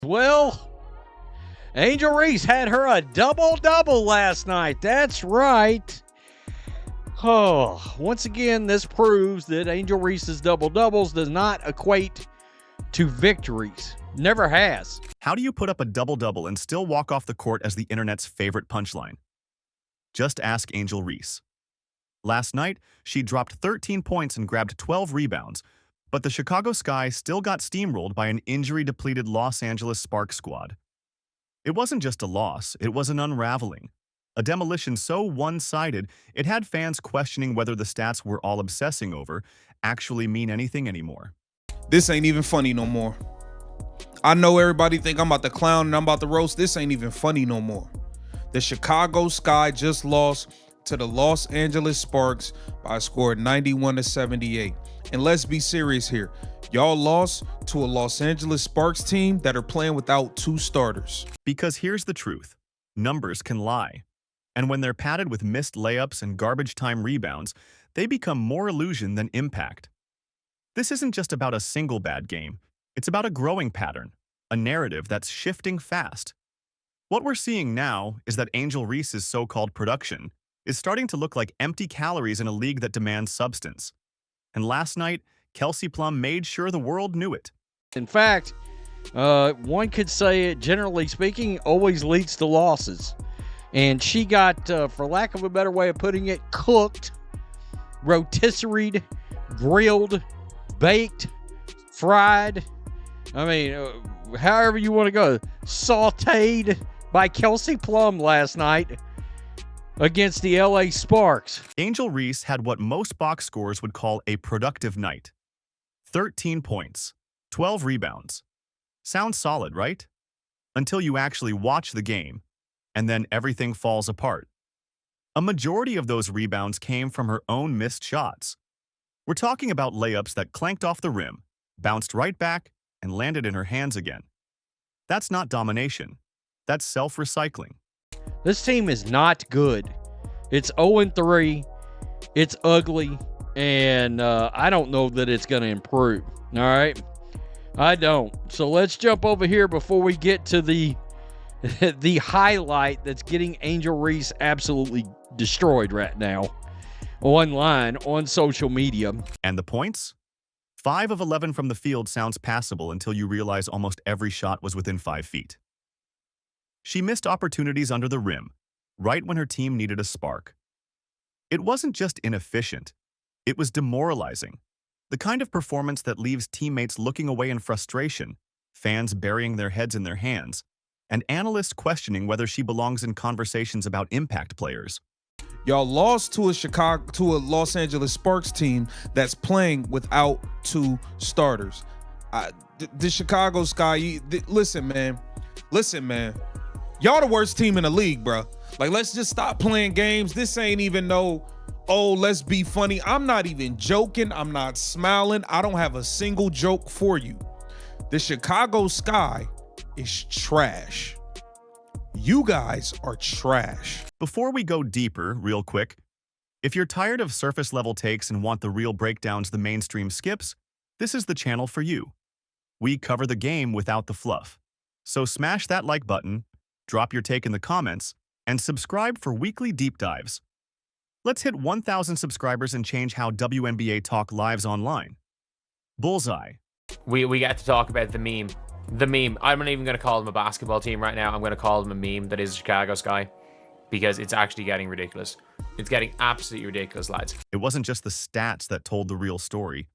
Well, Angel Reese had her a double-double last night. That's right. Oh, once again, this proves that Angel Reese's double-doubles does not equate to victories. Never has. How do you put up a double-double and still walk off the court as the internet's favorite punchline? Just ask Angel Reese. Last night, she dropped 13 points and grabbed 12 rebounds, but the Chicago Sky still got steamrolled by an injury-depleted Los Angeles Sparks squad. It wasn't just a loss, it was an unraveling. A demolition so one-sided, it had fans questioning whether the stats we're all obsessing over actually mean anything anymore. This ain't even funny no more. I know everybody think I'm about to clown and I'm about to roast. This ain't even funny no more. The Chicago Sky just lost to the Los Angeles Sparks by a score of 91-78. And let's be serious here. Y'all lost to a Los Angeles Sparks team that are playing without 2 starters. Because here's the truth. Numbers can lie. And when they're padded with missed layups and garbage time rebounds, they become more illusion than impact. This isn't just about a single bad game. It's about a growing pattern, a narrative that's shifting fast. What we're seeing now is that Angel Reese's so-called production is starting to look like empty calories in a league that demands substance. And last night, Kelsey Plum made sure the world knew it. In fact, one could say it, generally speaking, always leads to losses. And she got, for lack of a better way of putting it, cooked, rotisseried, grilled, baked, fried. I mean, however you want to go. Sauteed by Kelsey Plum last night against the LA Sparks. Angel Reese had what most box scores would call a productive night. 13 points, 12 rebounds. Sounds solid, right? Until you actually watch the game, and then everything falls apart. A majority of those rebounds came from her own missed shots. We're talking about layups that clanked off the rim, bounced right back, and landed in her hands again. That's not domination. That's self-recycling. This team is not good. It's 0-3. It's ugly. And I don't know that it's going to improve. All right? I don't. So let's jump over here before we get to the highlight that's getting Angel Reese absolutely destroyed right now. Online, on social media. And the points? 5 of 11 from the field sounds passable until you realize almost every shot was within 5 feet. She missed opportunities under the rim, right when her team needed a spark. It wasn't just inefficient, it was demoralizing. The kind of performance that leaves teammates looking away in frustration, fans burying their heads in their hands, and analysts questioning whether she belongs in conversations about impact players. Y'all lost to a Los Angeles Sparks team that's playing without 2 starters. The Chicago Sky, listen, man. Y'all the worst team in the league, bro. Like, let's just stop playing games. This ain't even no, oh, let's be funny. I'm not even joking. I'm not smiling. I don't have a single joke for you. The Chicago Sky is trash. You guys are trash. Before we go deeper, real quick, if you're tired of surface-level takes and want the real breakdowns the mainstream skips, this is the channel for you. We cover the game without the fluff. So smash that like button, drop your take in the comments, and subscribe for weekly deep dives. Let's hit 1,000 subscribers and change how WNBA talk lives online. Bullseye. We got to talk about the meme. The meme. I'm not even going to call them a basketball team right now. I'm going to call them a meme that is Chicago Sky, because it's actually getting ridiculous. It's getting absolutely ridiculous, lads. It wasn't just the stats that told the real story.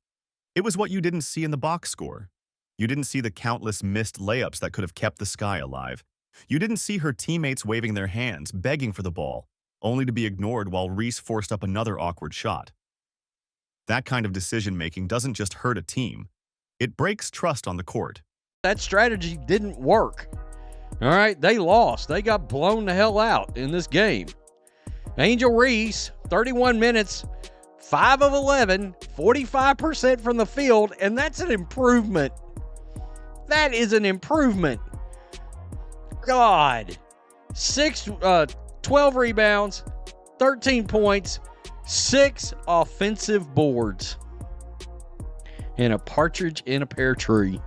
It was what you didn't see in the box score. You didn't see the countless missed layups that could have kept the Sky alive. You didn't see her teammates waving their hands, begging for the ball, only to be ignored while Reese forced up another awkward shot. That kind of decision-making doesn't just hurt a team. It breaks trust on the court. That strategy didn't work. All right, they lost. They got blown the hell out in this game. Angel Reese, 31 minutes, 5 of 11, 45% from the field, and that's an improvement. That is an improvement. God. 12 rebounds, 13 points, 6 offensive boards, and a partridge in a pear tree.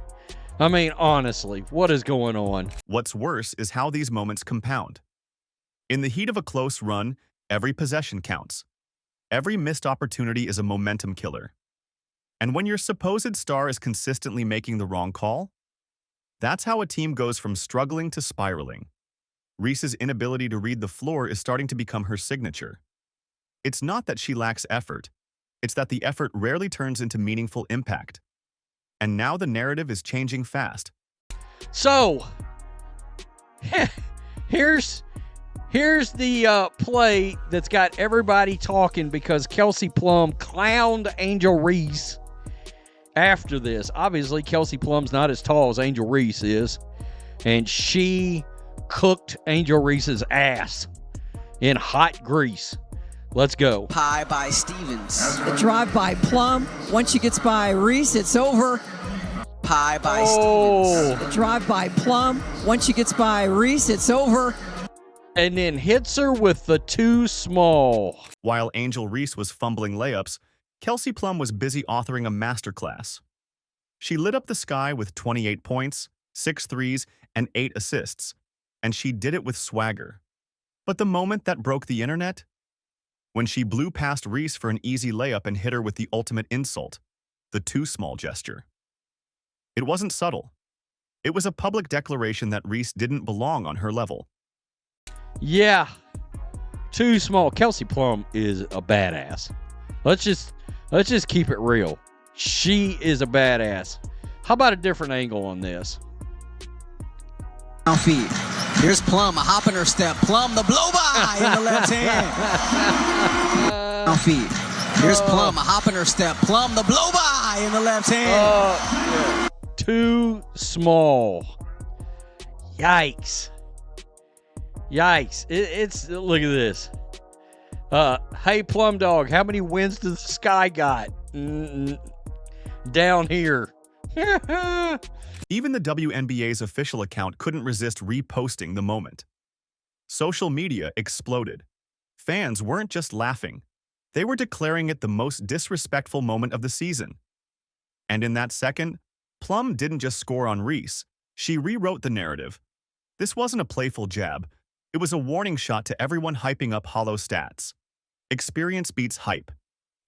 I mean, honestly, what is going on? What's worse is how these moments compound. In the heat of a close run, every possession counts. Every missed opportunity is a momentum killer. And when your supposed star is consistently making the wrong call, that's how a team goes from struggling to spiraling. Reese's inability to read the floor is starting to become her signature. It's not that she lacks effort. It's that the effort rarely turns into meaningful impact. And now the narrative is changing fast. So, here's the play that's got everybody talking because Kelsey Plum clowned Angel Reese after this. Obviously, Kelsey Plum's not as tall as Angel Reese is, and she cooked Angel Reese's ass in hot grease. Let's go. Pie by Stevens. The drive by Plum. Once she gets by Reese, it's over. Pie by Stevens. The drive by Plum. Once she gets by Reese, it's over. And then hits her with the too small. While Angel Reese was fumbling layups, Kelsey Plum was busy authoring a masterclass. She lit up the sky with 28 points, 6 threes, and 8 assists, and she did it with swagger. But the moment that broke the internet? When she blew past Reese for an easy layup and hit her with the ultimate insult, the too small gesture. It wasn't subtle. It was a public declaration that Reese didn't belong on her level. Yeah, too small. Kelsey Plum is a badass. Let's just keep it real. She is a badass. How about a different angle on this? Feet. Here's Plum, a hop in her step. Plum, the blow by in the left hand. Feet. Here's Plum, a hop in her step. Plum, the blow by in the left hand. Too small. Yikes. Yikes. It's look at this. Hey, Plum Dog, how many wins does the sky got? Down here. Even the WNBA's official account couldn't resist reposting the moment. Social media exploded. Fans weren't just laughing. They were declaring it the most disrespectful moment of the season. And in that second, Plum didn't just score on Reese. She rewrote the narrative. This wasn't a playful jab. It was a warning shot to everyone hyping up hollow stats. Experience beats hype.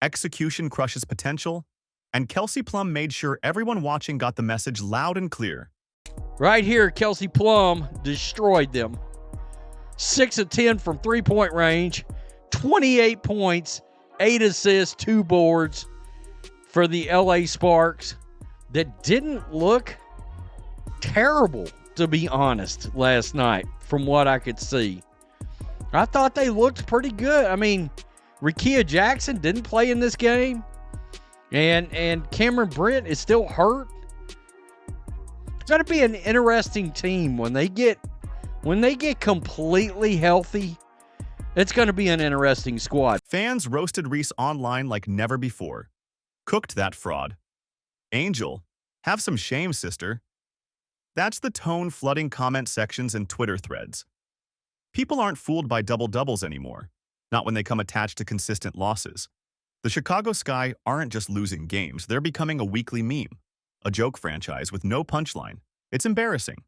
Execution crushes potential. And Kelsey Plum made sure everyone watching got the message loud and clear. Right here, Kelsey Plum destroyed them. 6 of 10 from three-point range, 28 points, 8 assists, 2 boards for the LA Sparks that didn't look terrible, to be honest, last night from what I could see. I thought they looked pretty good. I mean, Rickea Jackson didn't play in this game. And Cameron Brent is still hurt. It's going to be an interesting team when they get completely healthy. It's going to be an interesting squad. Fans roasted Reese online like never before. Cooked that fraud. Angel, have some shame, sister. That's the tone flooding comment sections and Twitter threads. People aren't fooled by double-doubles anymore, not when they come attached to consistent losses. The Chicago Sky aren't just losing games, they're becoming a weekly meme, a joke franchise with no punchline. It's embarrassing.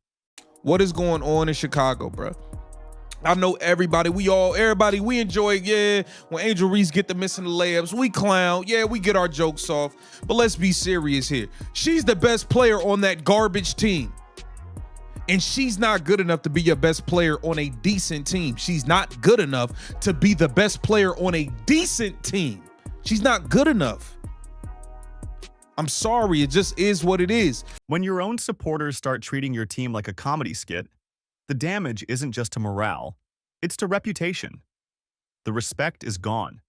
What is going on in Chicago, bro? I know everybody enjoy, yeah, when Angel Reese get the missing the layups, we clown, yeah, we get our jokes off, but let's be serious here. She's the best player on that garbage team. And she's not good enough to be your best player on a decent team. She's not good enough to be the best player on a decent team. She's not good enough. I'm sorry, it just is what it is. When your own supporters start treating your team like a comedy skit, the damage isn't just to morale, it's to reputation. The respect is gone.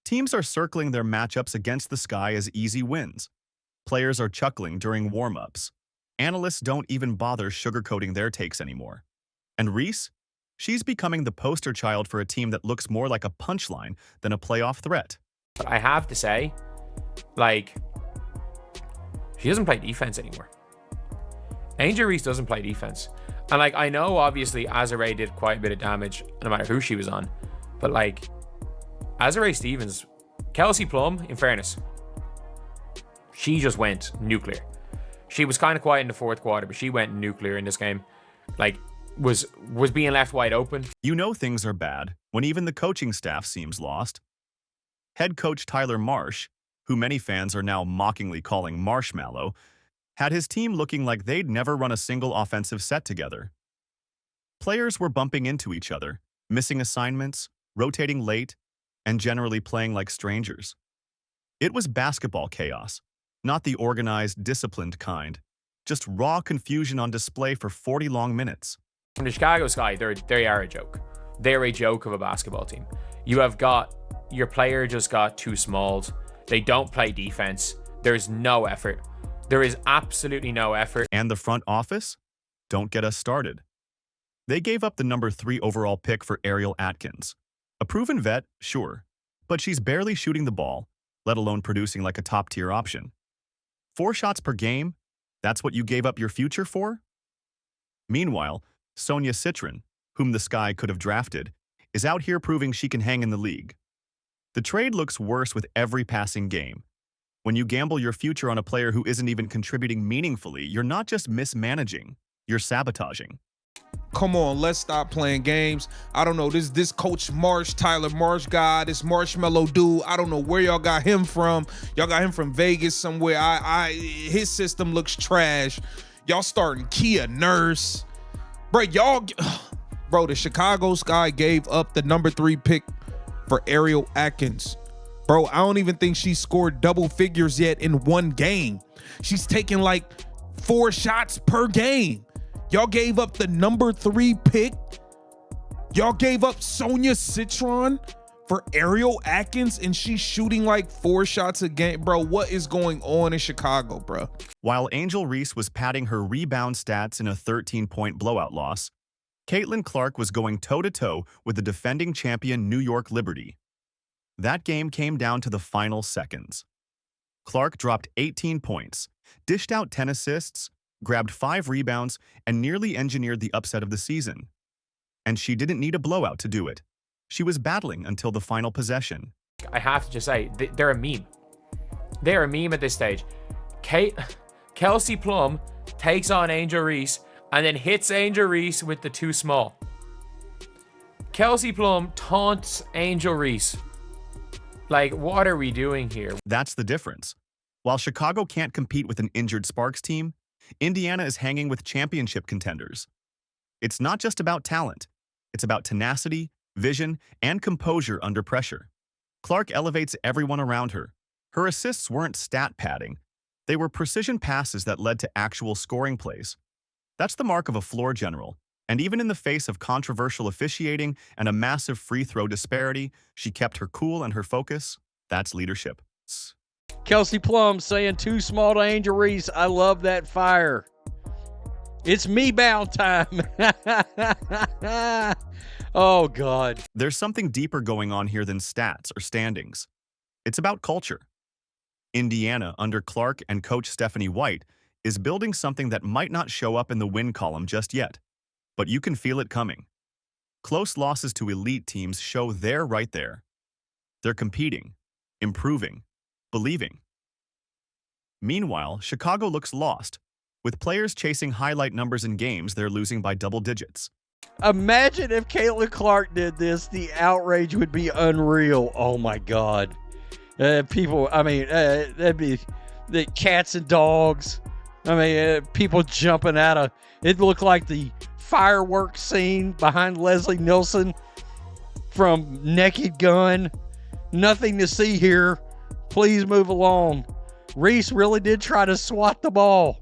Teams are circling their matchups against the Sky as easy wins. Players are chuckling during warm-ups. Analysts don't even bother sugarcoating their takes anymore. And Reese? She's becoming the poster child for a team that looks more like a punchline than a playoff threat. But I have to say, like, she doesn't play defense anymore. Angel Reese doesn't play defense. And, like, I know, obviously, Azare did quite a bit of damage, no matter who she was on. But, like, Azare Stevens, Kelsey Plum, in fairness, she just went nuclear. She was kind of quiet in the fourth quarter, but she went nuclear in this game. Like, was being left wide open. You know things are bad when even the coaching staff seems lost. Head coach Tyler Marsh, who many fans are now mockingly calling Marshmallow, had his team looking like they'd never run a single offensive set together. Players were bumping into each other, missing assignments, rotating late, and generally playing like strangers. It was basketball chaos, not the organized, disciplined kind. Just raw confusion on display for 40 long minutes. From the Chicago Sky, they are a joke. They're a joke of a basketball team. You have got, your player just got too small. They don't play defense. There's no effort. There is absolutely no effort. And the front office? Don't get us started. They gave up the number 3 overall pick for Ariel Atkins. A proven vet, sure, but she's barely shooting the ball, let alone producing like a top-tier option. 4 shots per game? That's what you gave up your future for? Meanwhile, Sonia Citron, whom the Sky could have drafted, is out here proving she can hang in the league. The trade looks worse with every passing game. When you gamble your future on a player who isn't even contributing meaningfully, you're not just mismanaging, you're sabotaging. Come on, let's stop playing games. I don't know, this Coach Marsh, Tyler Marsh guy, this Marshmallow dude, I don't know where y'all got him from. Y'all got him from Vegas somewhere. His system looks trash. Y'all starting Kia Nurse. Bro, the Chicago Sky gave up the number 3 pick for Ariel Atkins. Bro, I don't even think she scored double figures yet in one game. She's taking like 4 shots per game. Y'all gave up the number 3 pick. Y'all gave up Sonia Citron for Ariel Atkins, and she's shooting like 4 shots a game. Bro, what is going on in Chicago, bro? While Angel Reese was padding her rebound stats in a 13-point blowout loss, Caitlin Clark was going toe-to-toe with the defending champion New York Liberty. That game came down to the final seconds. Clark dropped 18 points, dished out 10 assists, grabbed 5 rebounds, and nearly engineered the upset of the season. And she didn't need a blowout to do it. She was battling until the final possession. I have to just say, they're a meme. They're a meme at this stage. Kelsey Plum takes on Angel Reese and then hits Angel Reese with the too small. Kelsey Plum taunts Angel Reese. Like, what are we doing here? That's the difference. While Chicago can't compete with an injured Sparks team, Indiana is hanging with championship contenders. It's not just about talent. It's about tenacity, vision, and composure under pressure. Clark elevates everyone around her. Her assists weren't stat padding. They were precision passes that led to actual scoring plays. That's the mark of a floor general. And even in the face of controversial officiating and a massive free throw disparity, she kept her cool and her focus. That's leadership. Kelsey Plum saying too small to Angel Reese. I love that fire. It's me bound time. Oh, God. There's something deeper going on here than stats or standings. It's about culture. Indiana, under Clark and coach Stephanie White, is building something that might not show up in the win column just yet, but you can feel it coming. Close losses to elite teams show they're right there. They're competing, improving, believing. Meanwhile, Chicago looks lost, with players chasing highlight numbers in games they're losing by double digits. Imagine if Caitlin Clark did this, the outrage would be unreal. Oh, my God. People, I mean, that'd be the cats and dogs. I mean, people jumping out of, it looked like the fireworks scene behind Leslie Nielsen from Naked Gun. Nothing to see here. Please move along. Reese really did try to swat the ball.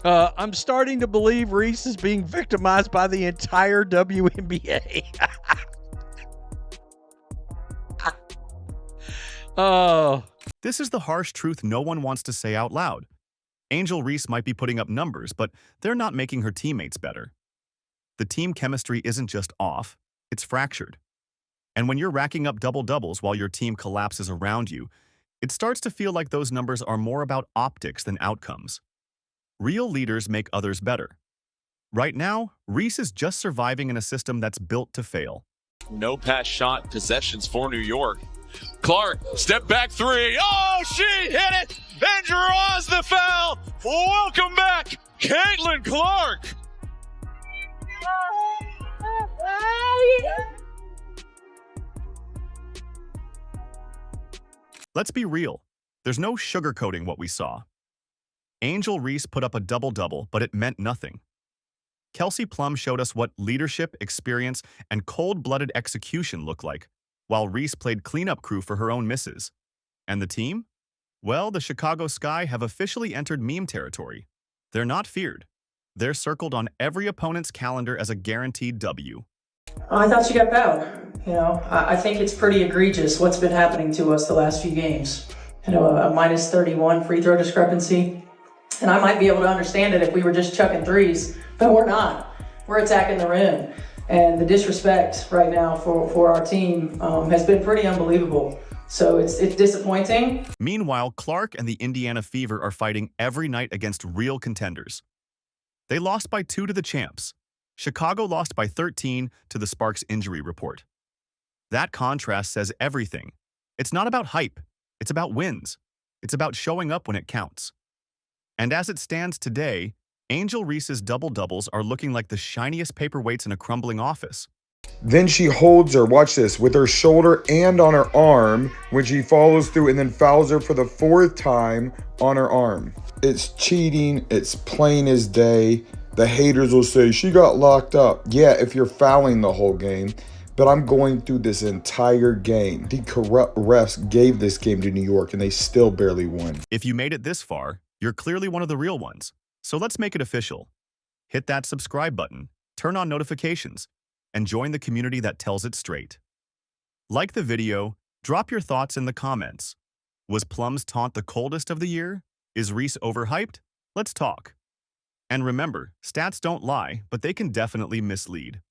I'm starting to believe Reese is being victimized by the entire WNBA. This is the harsh truth no one wants to say out loud. Angel Reese might be putting up numbers, but they're not making her teammates better. The team chemistry isn't just off, it's fractured. And when you're racking up double-doubles while your team collapses around you, it starts to feel like those numbers are more about optics than outcomes. Real leaders make others better. Right now, Reese is just surviving in a system that's built to fail. No pass shot possessions for New York. Clark, step back three. Oh, she hit it and draws the foul. Welcome back, Caitlin Clark. Let's be real. There's no sugarcoating what we saw. Angel Reese put up a double-double, but it meant nothing. Kelsey Plum showed us what leadership, experience, and cold-blooded execution look like, while Reese played cleanup crew for her own misses. And the team? Well, the Chicago Sky have officially entered meme territory. They're not feared. They're circled on every opponent's calendar as a guaranteed W. I thought she got fouled. I think it's pretty egregious what's been happening to us the last few games. A minus 31 free throw discrepancy. And I might be able to understand it if we were just chucking threes, but we're not. We're attacking the rim. And the disrespect right now for our team has been pretty unbelievable. So it's disappointing. Meanwhile, Clark and the Indiana Fever are fighting every night against real contenders. They lost by 2 to the champs. Chicago lost by 13 to the Sparks injury report. That contrast says everything. It's not about hype. It's about wins. It's about showing up when it counts. And as it stands today, Angel Reese's double-doubles are looking like the shiniest paperweights in a crumbling office. Then she holds her, watch this, with her shoulder and on her arm when she follows through and then fouls her for the 4th time on her arm. It's cheating. It's plain as day. The haters will say she got locked up. Yeah, if you're fouling the whole game. But I'm going through this entire game. The corrupt refs gave this game to New York and they still barely won. If you made it this far, you're clearly one of the real ones. So let's make it official. Hit that subscribe button, turn on notifications, and join the community that tells it straight. Like the video, drop your thoughts in the comments. Was Plum's taunt the coldest of the year? Is Reese overhyped? Let's talk. And remember, stats don't lie, but they can definitely mislead.